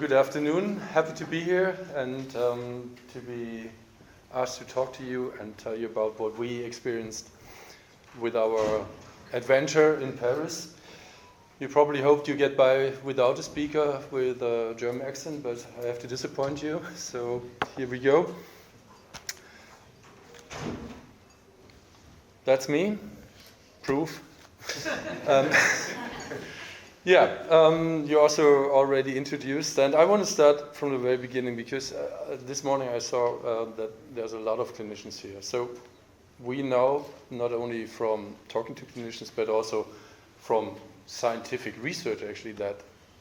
good afternoon. Happy to be here and to be asked to talk to you and tell you about what we experienced with our adventure in Paris. You probably hoped you get by without a speaker with a German accent, but I have to disappoint you. So here we go. That's me. Proof. You also already introduced, and I want to start from the very beginning because this morning I saw that there's a lot of clinicians here. So we know, not only from talking to clinicians, but also from scientific research actually, that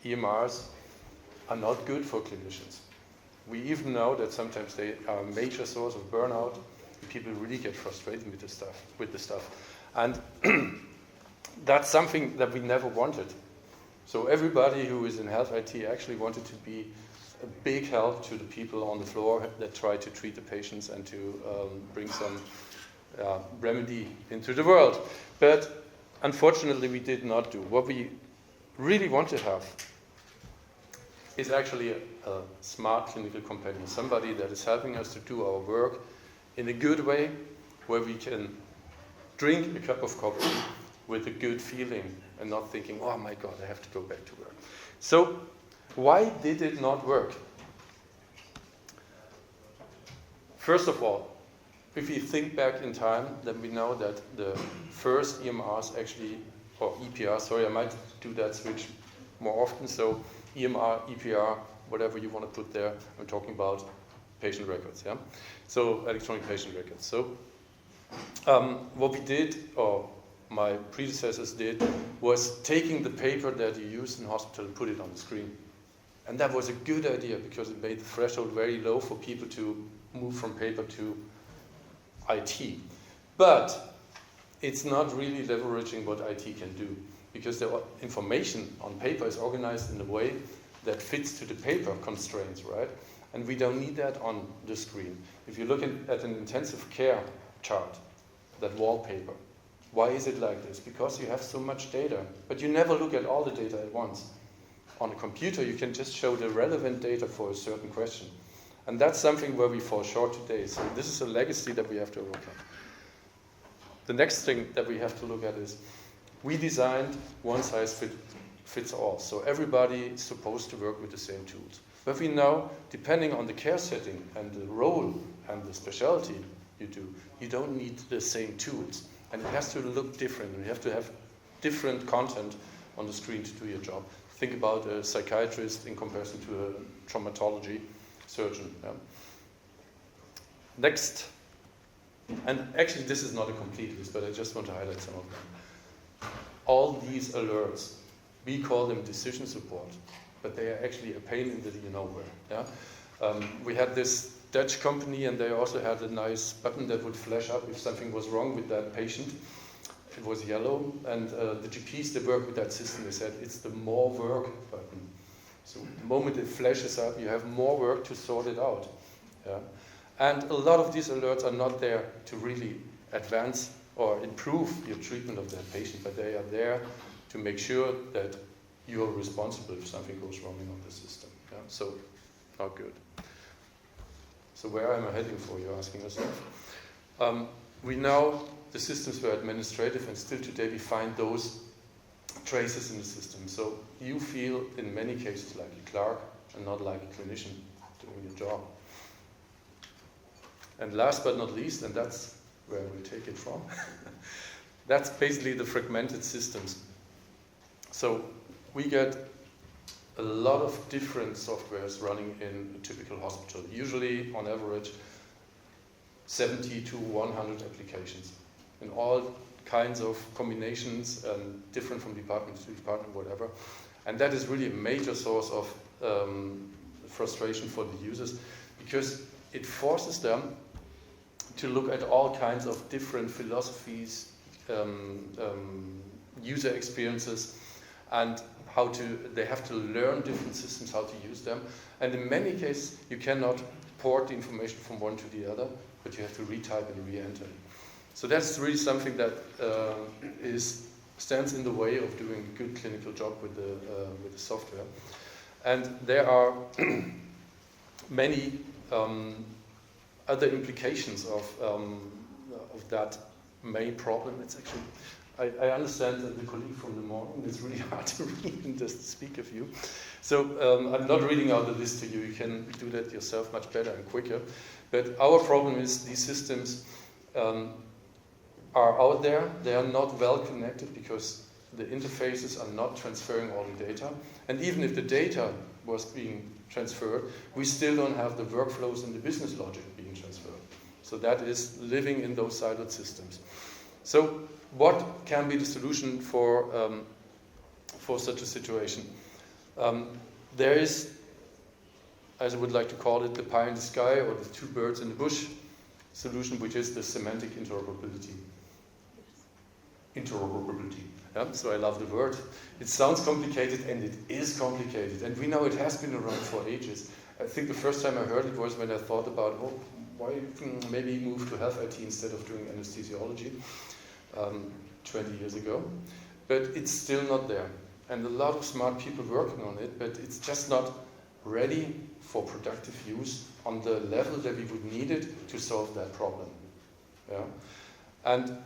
EMRs are not good for clinicians. We even know that sometimes they are a major source of burnout. People really get frustrated with the stuff. And that's something that we never wanted. So everybody who is in health IT actually wanted to be a big help to the people on the floor that try to treat the patients and to bring some remedy into the world. But unfortunately, we did not do. What we really want to have is actually a smart clinical companion, somebody that is helping us to do our work in a good way, where we can drink a cup of coffee with a good feeling and not thinking, oh my God, I have to go back to work. So why did it not work? First of all, if you think back in time, then we know that the first EMRs actually, or EPR, sorry, I might do that switch more often. So EMR, EPR, whatever you want to put there, I'm talking about patient records, yeah? So electronic patient records. So what we did, or my predecessors did, was taking the paper that you use in hospital and put it on the screen. And that was a good idea because it made the threshold very low for people to move from paper to IT. But it's not really leveraging what IT can do, because the information on paper is organized in a way that fits to the paper constraints, right? And we don't need that on the screen. If you look at an intensive care chart, that wallpaper, why is it like this? Because you have so much data, but you never look at all the data at once. On a computer, you can just show the relevant data for a certain question. And that's something where we fall short today. So this is a legacy that we have to overcome. The next thing that we have to look at is, we designed one size fits all. So everybody is supposed to work with the same tools. But we know, depending on the care setting and the role and the specialty you do, you don't need the same tools. And it has to look different, and you have to have different content on the screen to do your job. Think about a psychiatrist in comparison to a traumatology surgeon. Yeah. Next, and actually this is not a complete list, but I just want to highlight some of them. All these alerts, we call them decision support, but they are actually a pain in the nowhere. Yeah? We had this Dutch company, and they also had a nice button that would flash up if something was wrong with that patient. It was yellow, and the GPs that work with that system, they said it's the more work button. So the moment it flashes up, you have more work to sort it out. Yeah? And a lot of these alerts are not there to really advance or improve your treatment of that patient, but they are there to make sure that you're responsible if something goes wrong in the system. Yeah? So, not good. So where am I heading for, you're asking yourself? We know the systems were administrative, and still today we find those traces in the system. So you feel in many cases like a clerk and not like a clinician doing your job. And last but not least, and that's where we take it from, that's basically the fragmented systems. So we get a lot of different softwares running in a typical hospital, usually on average 70 to 100 applications in all kinds of combinations, different from department to department, whatever. And that is really a major source of frustration for the users, because it forces them to look at all kinds of different philosophies, user experiences, and they have to learn different systems, how to use them. And in many cases, you cannot port the information from one to the other, but you have to retype and re-enter it. So that's really something that stands in the way of doing a good clinical job with the software. And there are many other implications of that main problem. It's actually, I understand that the colleague from the morning is really hard to read and just speak of you. So I'm not reading out the list to you. You can do that yourself much better and quicker. But our problem is these systems are out there. They are not well connected because the interfaces are not transferring all the data. And even if the data was being transferred, we still don't have the workflows and the business logic being transferred. So that is living in those siloed systems. So what can be the solution for such a situation? There is, as I would like to call it, the pie in the sky or the two birds in the bush solution, which is the semantic interoperability. Yeah? So I love the word. It sounds complicated, and it is complicated. And we know it has been around for ages. I think the first time I heard it was when I thought about, why maybe move to health IT instead of doing anesthesiology 20 years ago. But it's still not there. And a lot of smart people working on it, but it's just not ready for productive use on the level that we would need it to solve that problem. Yeah? And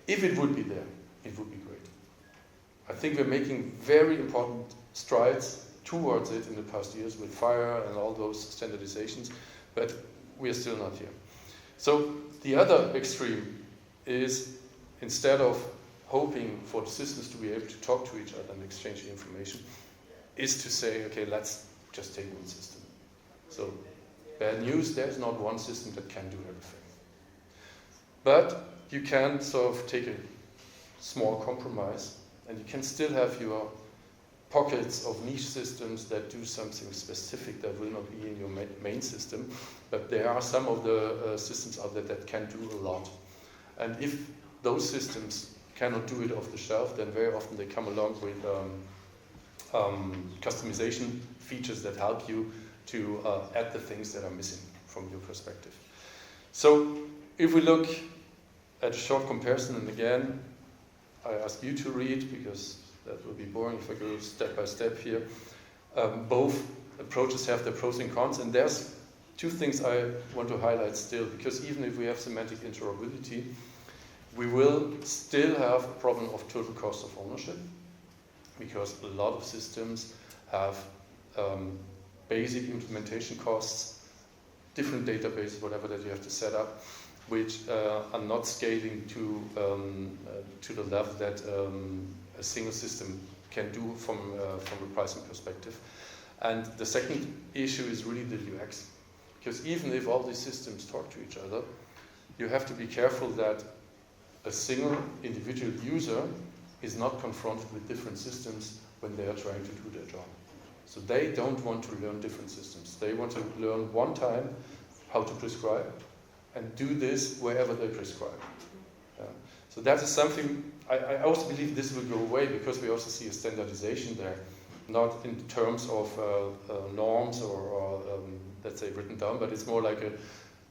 if it would be there, it would be great. I think we're making very important strides towards it in the past years with FHIR and all those standardizations, but we are still not here. So the other extreme is, instead of hoping for the systems to be able to talk to each other and exchange the information, is to say, okay, let's just take one system. So bad news, there's not one system that can do everything. But you can sort of take a small compromise, and you can still have your pockets of niche systems that do something specific that will not be in your main system, but there are some of the systems out there that can do a lot. And if those systems cannot do it off the shelf, then very often they come along with customization features that help you to add the things that are missing from your perspective. So if we look at a short comparison, and again, I ask you to read because that will be boring if I go step by step here. Both approaches have their pros and cons, and there's two things I want to highlight still, because even if we have semantic interoperability, we will still have a problem of total cost of ownership, because a lot of systems have basic implementation costs, different databases, whatever that you have to set up, which are not scaling to the level that a single system can do from a pricing perspective. And the second issue is really the UX, because even if all these systems talk to each other, you have to be careful that a single individual user is not confronted with different systems when they are trying to do their job. So they don't want to learn different systems. They want to learn one time how to prescribe and do this wherever they prescribe. So that is something, I also believe this will go away, because we also see a standardization there, not in terms of norms or let's say written down, but it's more like a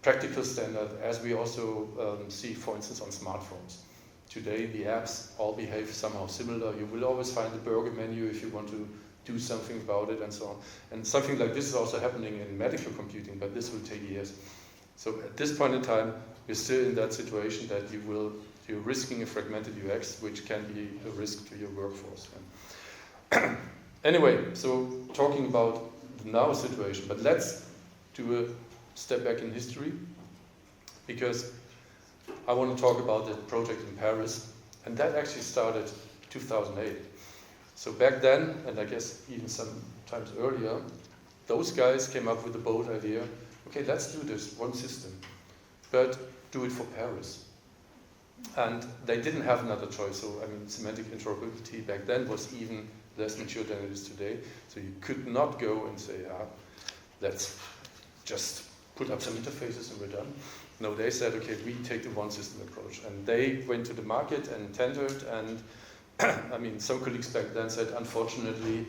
practical standard, as we also see, for instance, on smartphones. Today the apps all behave somehow similar. You will always find the burger menu if you want to do something about it and so on. And something like this is also happening in medical computing, but this will take years. So at this point in time, we're still in that situation that you're risking a fragmented UX, which can be a risk to your workforce. Anyway, so talking about the now situation, but let's do a step back in history, because I want to talk about the project in Paris, and that actually started 2008. So back then, and I guess even sometimes earlier, those guys came up with the bold idea, okay, let's do this one system, but do it for Paris. And they didn't have another choice. So, I mean, semantic interoperability back then was even less mature than it is today. So you could not go and say, let's just put up some interfaces and we're done. No, they said, okay, we take the one system approach. And they went to the market and tendered, and I mean, some colleagues back then said, unfortunately,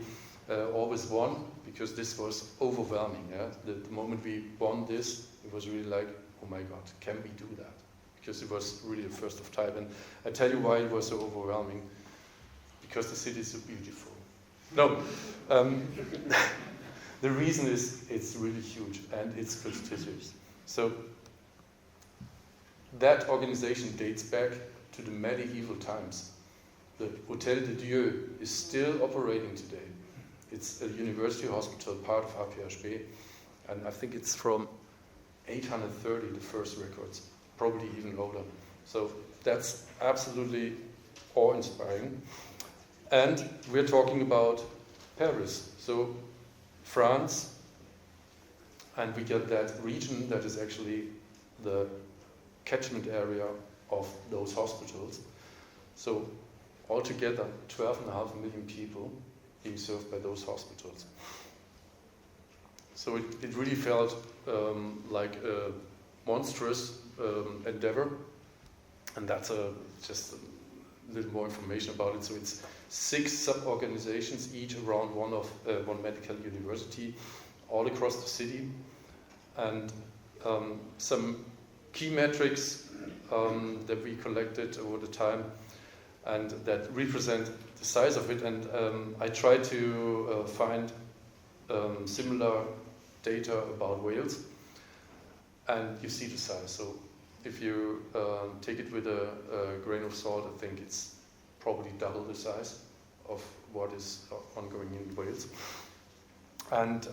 always won, because this was overwhelming. Yeah? The moment we won this, it was really like, oh my God, can we do that? Because it was really a first of type. And I tell you why it was so overwhelming. Because the city is so beautiful. No. The reason is it's really huge and it's prestigious. So that organization dates back to the medieval times. The Hôtel de Dieu is still operating today. It's a university hospital, part of APHB, and I think it's from 830, the first records, probably even older. So that's absolutely awe-inspiring. And we're talking about Paris. So France, and we get that region that is actually the catchment area of those hospitals. So altogether, 12.5 million people being served by those hospitals. So it really felt like a monstrous endeavor, and that's just a little more information about it. So it's 6 sub-organizations, each around one medical university, all across the city, and some key metrics that we collected over the time and that represent the size of it. And I tried to find similar data about Wales, and you see the size. So if you take it with a grain of salt, I think it's probably double the size of what is ongoing in Wales. And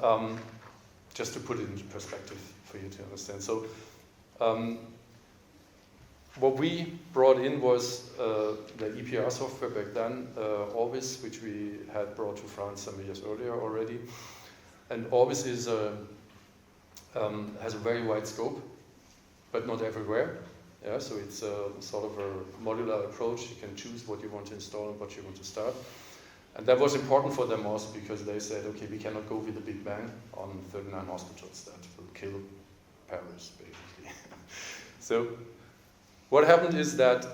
just to put it into perspective for you to understand. So what we brought in was the EPR software back then, Orbis, which we had brought to France some years earlier already. And Orbis is has a very wide scope, but not everywhere. Yeah, so it's sort of a modular approach. You can choose what you want to install and what you want to start. And that was important for them also because they said, okay, we cannot go with a big bang on 39 hospitals. That will kill Paris, basically. So what happened is that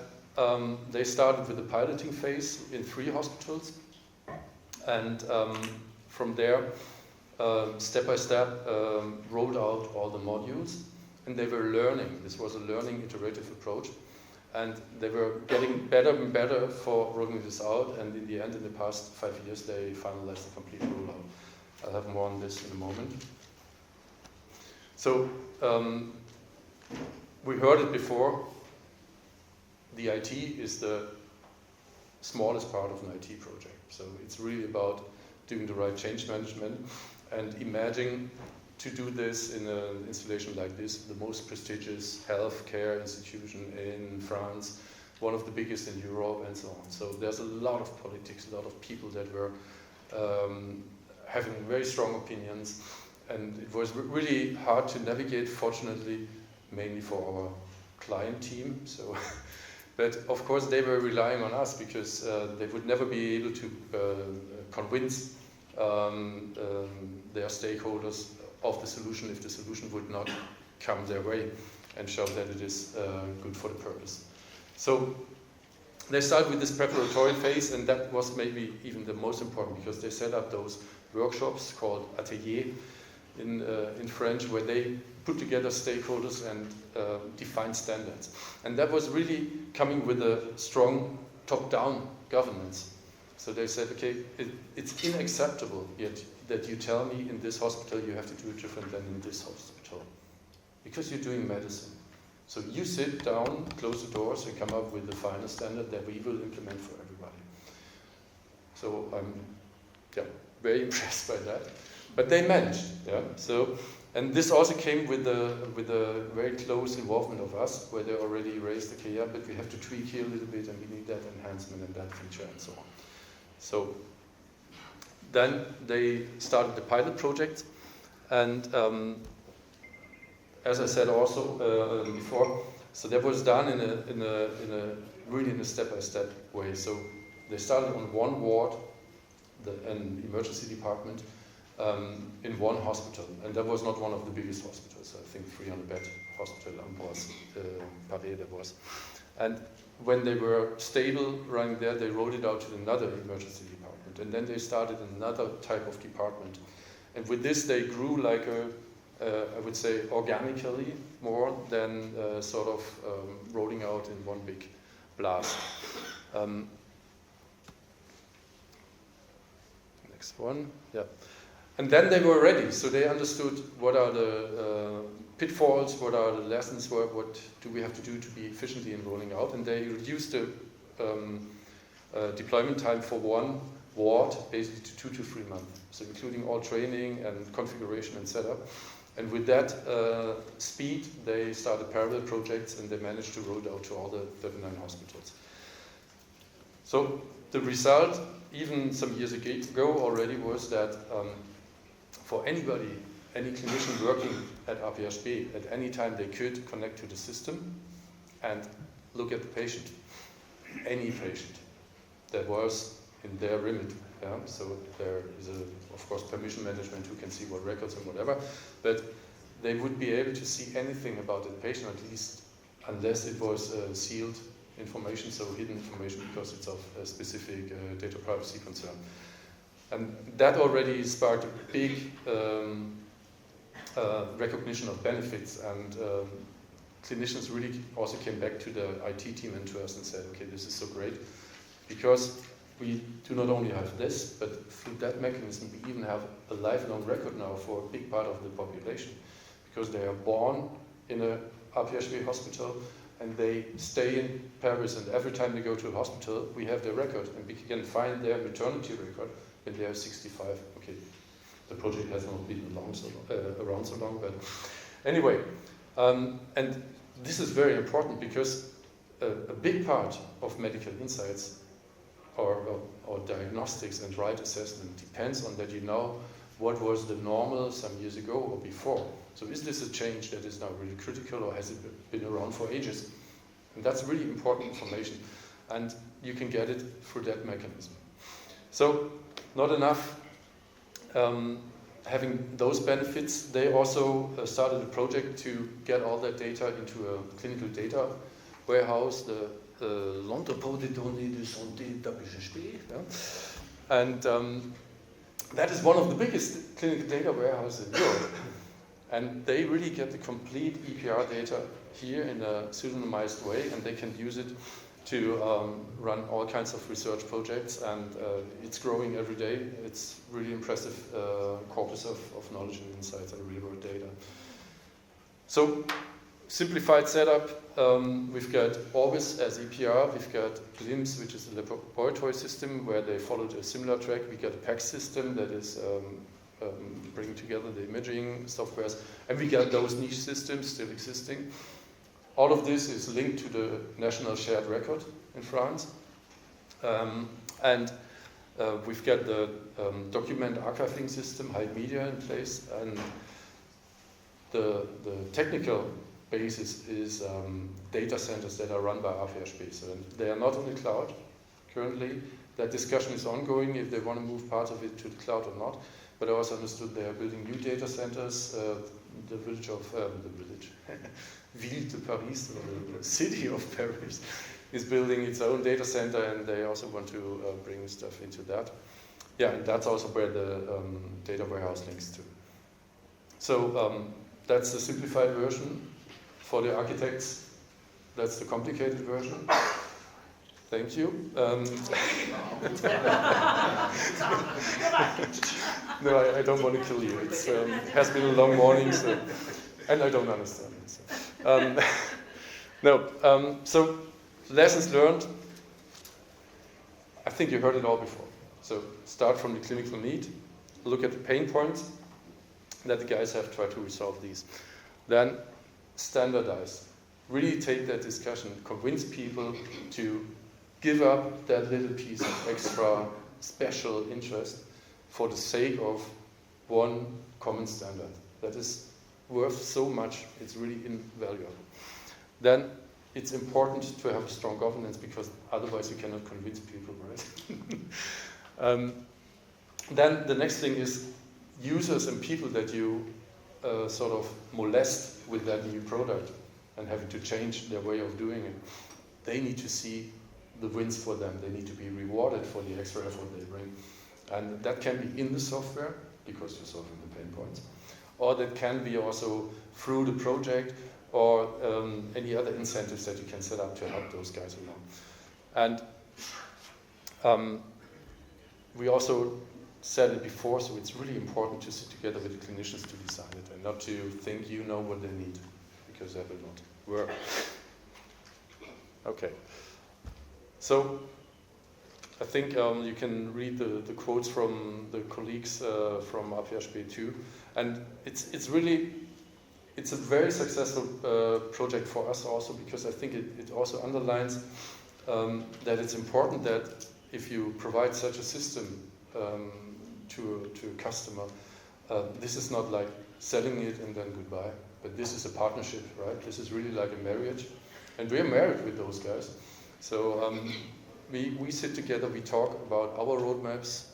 they started with the piloting phase in 3 hospitals. And from there, step by step, rolled out all the modules. And they were learning. This was a learning iterative approach. And they were getting better and better for rolling this out. And in the end, in the past 5 years, they finalized the complete rollout. I'll have more on this in a moment. So we heard it before. The IT is the smallest part of an IT project. So it's really about doing the right change management and imagining to do this in an installation like this, the most prestigious healthcare institution in France, one of the biggest in Europe, and so on. So there's a lot of politics, a lot of people that were having very strong opinions, and it was really hard to navigate, fortunately, mainly for our client team. So, but of course they were relying on us because they would never be able to convince their stakeholders of the solution if the solution would not come their way and show that it is good for the purpose. So they started with this preparatory phase, and that was maybe even the most important because they set up those workshops called ateliers in French, where they put together stakeholders and defined standards. And that was really coming with a strong top-down governance. So they said, okay, it's unacceptable yet that you tell me in this hospital you have to do it different than in this hospital, because you're doing medicine. So you sit down, close the doors, and come up with the final standard that we will implement for everybody. So I'm very impressed by that. But they managed, yeah. So, and this also came with a very close involvement of us, where they already raised, okay, yeah, but we have to tweak here a little bit, and we need that enhancement and that feature and so on. So then they started the pilot project, and as I said also before, so that was done in a step-by-step way. So they started on one ward, an emergency department, in one hospital, and that was not one of the biggest hospitals. I think 300-bed hospital, Ambros, Paris, that was. And when they were stable running there, they rolled it out to another emergency department, and then they started another type of department. And with this, they grew like I would say, organically more than sort of rolling out in one big blast. Next next one, yeah. And then they were ready, so they understood what are the pitfalls, what are the lessons, what do we have to do to be efficiently in rolling out, and they reduced the deployment time for one ward basically to 2 to 3 months, so including all training and configuration and setup. And with that speed, they started parallel projects and they managed to roll it out to all the 39 hospitals. So the result, even some years ago already, was that for anybody, any clinician working at RPHB, at any time they could connect to the system and look at the patient, any patient that was in their remit. Yeah? So there is, of course, permission management who can see what records and whatever, but they would be able to see anything about the patient, at least unless it was sealed information, so hidden information because it's of a specific data privacy concern. And that already sparked a big recognition of benefits, and clinicians really also came back to the IT team and to us and said, okay, this is so great, because we do not only have this, but through that mechanism we even have a lifelong record now for a big part of the population, because they are born in a RPHB hospital and they stay in Paris, and every time they go to a hospital we have their record and we can find their maternity record when they are 65. Okay, the project has not been around so long, but anyway, and this is very important because a big part of medical insights or diagnostics and right assessment depends on that you know what was the normal some years ago or before. So is this a change that is now really critical, or has it been around for ages? And that's really important information, and you can get it through that mechanism. So not enough having those benefits, they also started a project to get all that data into a clinical data warehouse, l'entrepôt des données de santé d'RPHB. And that is one of the biggest clinical data warehouses in Europe. And they really get the complete EPR data here in a pseudonymized way, and they can use it to run all kinds of research projects, and it's growing every day. It's really impressive corpus of knowledge and insights and real-world data. So, simplified setup, we've got Orbis as EPR, we've got GLIMS, which is a laboratory system where they followed a similar track. We got a PACS system that is bringing together the imaging softwares, and we got those niche systems still existing. All of this is linked to the national shared record in France, and we've got the document archiving system, Hide Media, in place, and the technical basis is data centers that are run by RPHB. So they are not on the cloud currently. That discussion is ongoing if they want to move part of it to the cloud or not. But I also understood they are building new data centers. The Ville de Paris, or the city of Paris, is building its own data center, and they also want to bring stuff into that. Yeah, and that's also where the data warehouse links to. So that's the simplified version. For the architects, that's the complicated version. Thank you. No, I don't want to kill you. It has been a long morning, so, and I don't understand it. So. So lessons learned. I think you heard it all before. So start from the clinical need, look at the pain points that the guys have tried to resolve these. Then standardize. Really take that discussion, convince people to give up that little piece of extra special interest for the sake of one common standard that is worth so much, it's really invaluable. Then it's important to have a strong governance, because otherwise you cannot convince people, right? Then the next thing is users and people that you sort of molest with that new product and having to change their way of doing it. They need to see the wins for them. They need to be rewarded for the extra effort they bring. And that can be in the software, because you're solving the pain points. Or that can be also through the project, or any other incentives that you can set up to help those guys along. And we also said it before, so it's really important to sit together with the clinicians to design it and not to think you know what they need, because that will not work. Okay. So I think you can read the quotes from the colleagues from APHB2, and it's a very successful project for us also, because I think it also underlines that it's important that if you provide such a system to a customer, this is not like selling it and then goodbye, but this is a partnership, right? This is really like a marriage, and we're married with those guys. So we sit together, we talk about our roadmaps,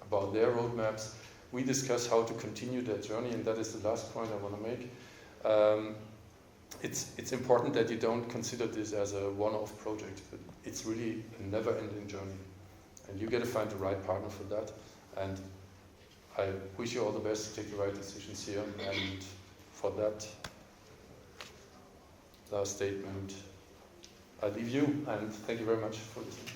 about their roadmaps, we discuss how to continue that journey, and that is the last point I want to make. It's important that you don't consider this as a one-off project, but it's really a never-ending journey, and you got to find the right partner for that. And I wish you all the best to take the right decisions here. And for that last statement, I leave you, and thank you very much for listening.